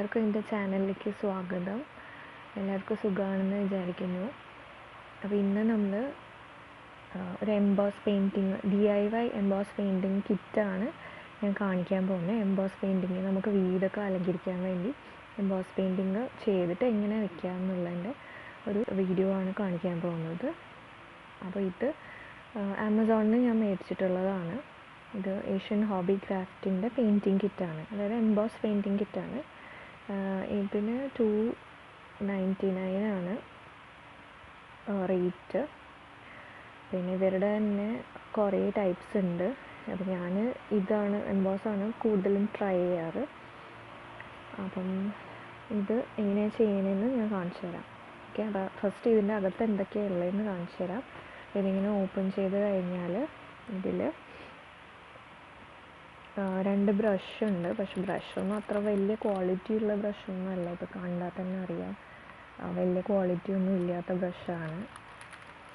എല്ലാവർക്കും എൻ്റെ ചാനലിലേക്ക് സ്വാഗതം. എല്ലാവർക്കും സുഖമാണെന്ന് വിചാരിക്കുന്നു. അപ്പോൾ ഇന്ന് നമ്മൾ ഒരു emboss painting DIY emboss painting കിറ്റാണ് ഞാൻ കാണിക്കാൻ പോകുന്നത്. എംബോസ് പെയിൻറ്റിങ് നമുക്ക് വീടൊക്കെ അലങ്കരിക്കാൻ വേണ്ടി എംബോസ് പെയിൻറ്റിങ് ചെയ്തിട്ട് എങ്ങനെ വയ്ക്കാം എന്നുള്ളതിൻ്റെ ഒരു വീഡിയോ ആണ് കാണിക്കാൻ പോകുന്നത്. അപ്പോൾ ഇത് ആമസോണിൽ നിന്ന് ഞാൻ മേടിച്ചിട്ടുള്ളതാണ്. ഇത് ഏഷ്യൻ ഹോബി ക്രാഫ്റ്റിൻ്റെ പെയിൻറ്റിങ് കിറ്റാണ്, അതായത് എംബോസ് പെയിൻറ്റിങ് കിറ്റാണ്. ഇതിന് $2.99 ആണ് റേറ്റ്. പിന്നെ ഇവരുടെ തന്നെ കുറേ ടൈപ്സ് ഉണ്ട്. അപ്പോൾ ഞാൻ എംബോസാണ് കൂടുതലും ട്രൈ ചെയ്യാറ്. അപ്പം ഇത് എങ്ങനെയാണ് ചെയ്യണമെന്ന് ഞാൻ കാണിച്ചു തരാം. ഓക്കെ, അപ്പോൾ ഫസ്റ്റ് ഇതിൻ്റെ അകത്ത് എന്തൊക്കെയാണ് ഉള്ളതെന്ന് കാണിച്ചു തരാം. ഇതിങ്ങനെ ഓപ്പൺ ചെയ്ത് കഴിഞ്ഞാൽ ഇതിൽ 2 ബ്രഷ് ഉണ്ട്. പക്ഷെ ബ്രഷൊന്നും അത്ര വലിയ ക്വാളിറ്റി ഉള്ള ബ്രഷൊന്നും അല്ല. ഇപ്പോൾ കണ്ടാൽ തന്നെ അറിയാം, വലിയ ക്വാളിറ്റി ഒന്നും ഇല്ലാത്ത ബ്രഷാണ്.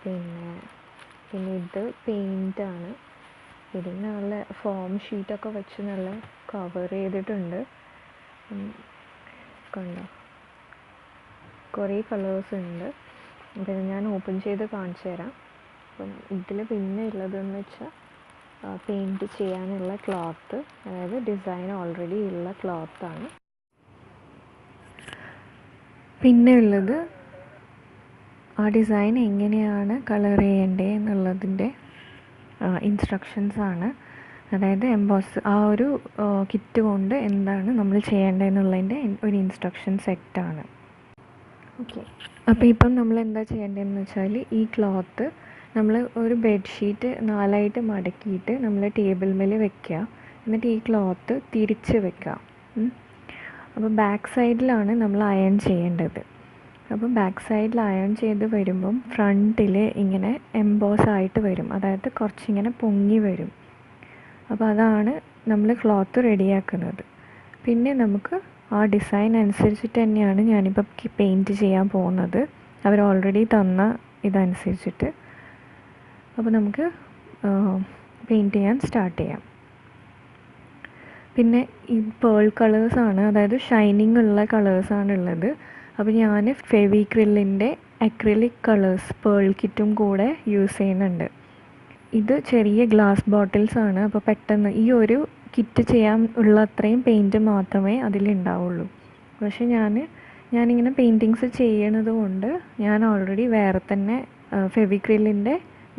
പിന്നെ ഇത് പെയിൻ്റാണ്. ഇതിന് നല്ല ഫോം ഷീറ്റൊക്കെ വെച്ച് നല്ല കവർ ചെയ്തിട്ടുണ്ട്. കണ്ടോ, കുറേ കളേഴ്സ് ഉണ്ട്. അപ്പം ഞാൻ ഓപ്പൺ ചെയ്ത് കാണിച്ചു തരാം. അപ്പം ഇതിൽ പിന്നെ ഉള്ളതെന്ന് വെച്ചാൽ പെയിൻറ്റ് ചെയ്യാനുള്ള ക്ലോത്ത്, അതായത് ഡിസൈൻ ഓൾറെഡി ഉള്ള ക്ലോത്താണ്. പിന്നെ ഉള്ളത് ആ ഡിസൈൻ എങ്ങനെയാണ് കളർ ചെയ്യേണ്ടത് എന്നുള്ളതിൻ്റെ ഇൻസ്ട്രക്ഷൻസാണ്. അതായത് എംബോസ് ആ ഒരു കിറ്റ് കൊണ്ട് എന്താണ് നമ്മൾ ചെയ്യേണ്ടതെന്നുള്ളതിൻ്റെ ഒരു ഇൻസ്ട്രക്ഷൻ സെറ്റാണ്. ഓക്കെ, അപ്പോൾ ഇപ്പം നമ്മൾ എന്താ ചെയ്യേണ്ടതെന്ന് വെച്ചാൽ ഈ ക്ലോത്ത് നമ്മൾ ഒരു ബെഡ്ഷീറ്റ് 4 മടക്കിയിട്ട് നമ്മൾ ടേബിൾ മേൽ വെക്കുക. എന്നിട്ട് ഈ ക്ലോത്ത് തിരിച്ച് വെക്കുക. അപ്പോൾ ബാക്ക് സൈഡിലാണ് നമ്മൾ അയൺ ചെയ്യേണ്ടത്. അപ്പോൾ ബാക്ക് സൈഡിൽ അയൺ ചെയ്ത് വരുമ്പം ഫ്രണ്ടിൽ ഇങ്ങനെ എംബോസ് ആയിട്ട് വരും, അതായത് കുറച്ചിങ്ങനെ പൊങ്ങി വരും. അപ്പോൾ അതാണ് നമ്മൾ ക്ലോത്ത് റെഡിയാക്കുന്നത്. പിന്നെ നമുക്ക് ആ ഡിസൈൻ അനുസരിച്ചിട്ട് തന്നെയാണ് ഞാനിപ്പോൾ പെയിൻറ്റ് ചെയ്യാൻ പോകുന്നത്, അവർ ഓൾറെഡി തന്ന ഇതനുസരിച്ചിട്ട്. അപ്പോൾ നമുക്ക് പെയിൻറ്റ് ചെയ്യാൻ സ്റ്റാർട്ട് ചെയ്യാം. പിന്നെ ഈ പേൾ കളേഴ്സാണ്, അതായത് ഷൈനിങ് ഉള്ള കളേഴ്സാണ് ഉള്ളത്. അപ്പോൾ ഞാൻ ഫെവിക്രിലിൻ്റെ അക്രിലിക് കളേഴ്സ് പേൾ കിറ്റും കൂടെ യൂസ് ചെയ്യുന്നുണ്ട്. ഇത് ചെറിയ ഗ്ലാസ് ബോട്ടിൽസാണ്. അപ്പോൾ പെട്ടെന്ന് ഈ ഒരു കിറ്റ് ചെയ്യാൻ ഉള്ള അത്രയും പെയിൻറ്റ് മാത്രമേ അതിലുണ്ടാവുള്ളൂ. പക്ഷേ ഞാനിങ്ങനെ പെയിൻറ്റിങ്സ് ചെയ്യണത് കൊണ്ട് ഞാൻ ഓൾറെഡി വേറെ തന്നെ ഫെവിക്രിലിൻ്റെ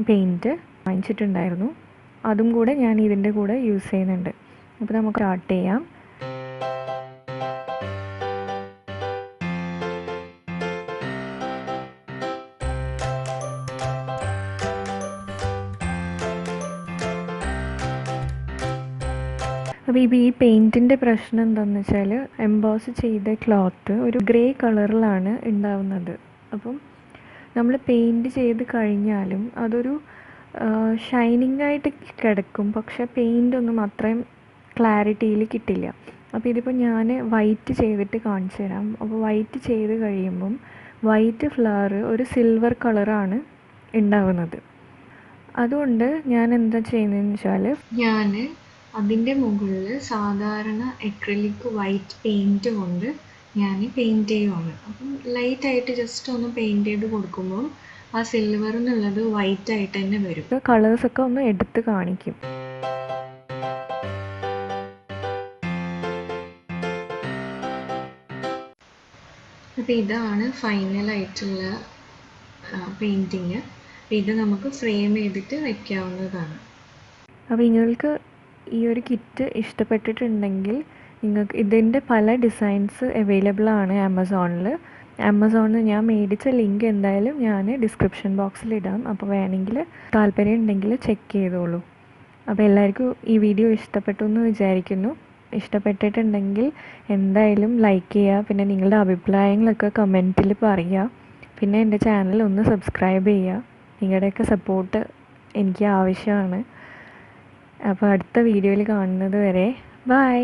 പെയിൻറ്റ് വാങ്ങിച്ചിട്ടുണ്ടായിരുന്നു. അതും കൂടെ ഞാൻ ഇതിൻ്റെ കൂടെ യൂസ് ചെയ്യുന്നുണ്ട്. അപ്പോൾ നമുക്ക് സ്റ്റാർട്ട് ചെയ്യാം. അപ്പോൾ ഈ പെയിൻറ്റിൻ്റെ പ്രശ്നം എന്താണെന്ന് വെച്ചാൽ എംബോസ് ചെയ്ത ക്ലോത്ത് ഒരു ഗ്രേ കളറിലാണ് ഉണ്ടാവുന്നത്. അപ്പം നമ്മൾ പെയിൻറ്റ് ചെയ്ത് കഴിഞ്ഞാലും അതൊരു ഷൈനിങ് ആയിട്ട് കിടക്കും, പക്ഷേ പെയിൻ്റൊന്നും അത്രയും ക്ലാരിറ്റിയിൽ കിട്ടില്ല. അപ്പോൾ ഇതിപ്പോൾ ഞാൻ വൈറ്റ് ചെയ്തിട്ട് കാണിച്ചു തരാം. അപ്പോൾ വൈറ്റ് ചെയ്ത് കഴിയുമ്പം വൈറ്റ് ഫ്ലവർ ഒരു സിൽവർ കളറാണ് ഉണ്ടാവുന്നത്. അതുകൊണ്ട് ഞാൻ എന്താ ചെയ്യുന്നതെന്ന് വെച്ചാൽ ഞാൻ അതിൻ്റെ മുകളിൽ സാധാരണ അക്രിലിക് വൈറ്റ് പെയിൻറ്റ് കൊണ്ട് ഞാൻ പെയിൻറ്റ് ചെയ്യുവാണ്. അപ്പം ലൈറ്റായിട്ട് ജസ്റ്റ് ഒന്ന് പെയിൻറ്റ് ചെയ്ത് കൊടുക്കുമ്പോൾ ആ സിൽവർ എന്നുള്ളത് വൈറ്റ് ആയിട്ട് തന്നെ വരും. കളേഴ്സൊക്കെ ഒന്ന് എടുത്ത് കാണിക്കും. അപ്പോൾ ഇതാണ് ഫൈനലായിട്ടുള്ള പെയിൻറ്റിങ്. ഇത് നമുക്ക് ഫ്രെയിം ചെയ്തിട്ട് വയ്ക്കാവുന്നതാണ്. അപ്പോൾ നിങ്ങൾക്ക് ഈ ഒരു കിറ്റ് ഇഷ്ടപ്പെട്ടിട്ടുണ്ടെങ്കിൽ നിങ്ങൾക്ക് ഇതിൻ്റെ പല ഡിസൈൻസ് അവൈലബിൾ ആണ് ആമസോണിൽ ഞാൻ മേടിച്ച ലിങ്ക് എന്തായാലും ഞാൻ ഡിസ്ക്രിപ്ഷൻ ബോക്സിൽ ഇടാം. അപ്പോൾ വേണമെങ്കിൽ താല്പര്യം ഉണ്ടെങ്കിൽ ചെക്ക് ചെയ്തോളൂ. അപ്പോൾ എല്ലാവർക്കും ഈ വീഡിയോ ഇഷ്ടപ്പെട്ടു എന്ന് വിചാരിക്കുന്നു. ഇഷ്ടപ്പെട്ടിട്ടുണ്ടെങ്കിൽ എന്തായാലും ലൈക്ക് ചെയ്യുക. പിന്നെ നിങ്ങളുടെ അഭിപ്രായങ്ങളൊക്കെ കമൻറ്റിൽ പറയുക. പിന്നെ എൻ്റെ ചാനൽ ഒന്ന് സബ്സ്ക്രൈബ് ചെയ്യുക. നിങ്ങളുടെയൊക്കെ സപ്പോർട്ട് എനിക്ക് ആവശ്യമാണ്. അപ്പോൾ അടുത്ത വീഡിയോയിൽ കാണുന്നത് വരെ ബൈ.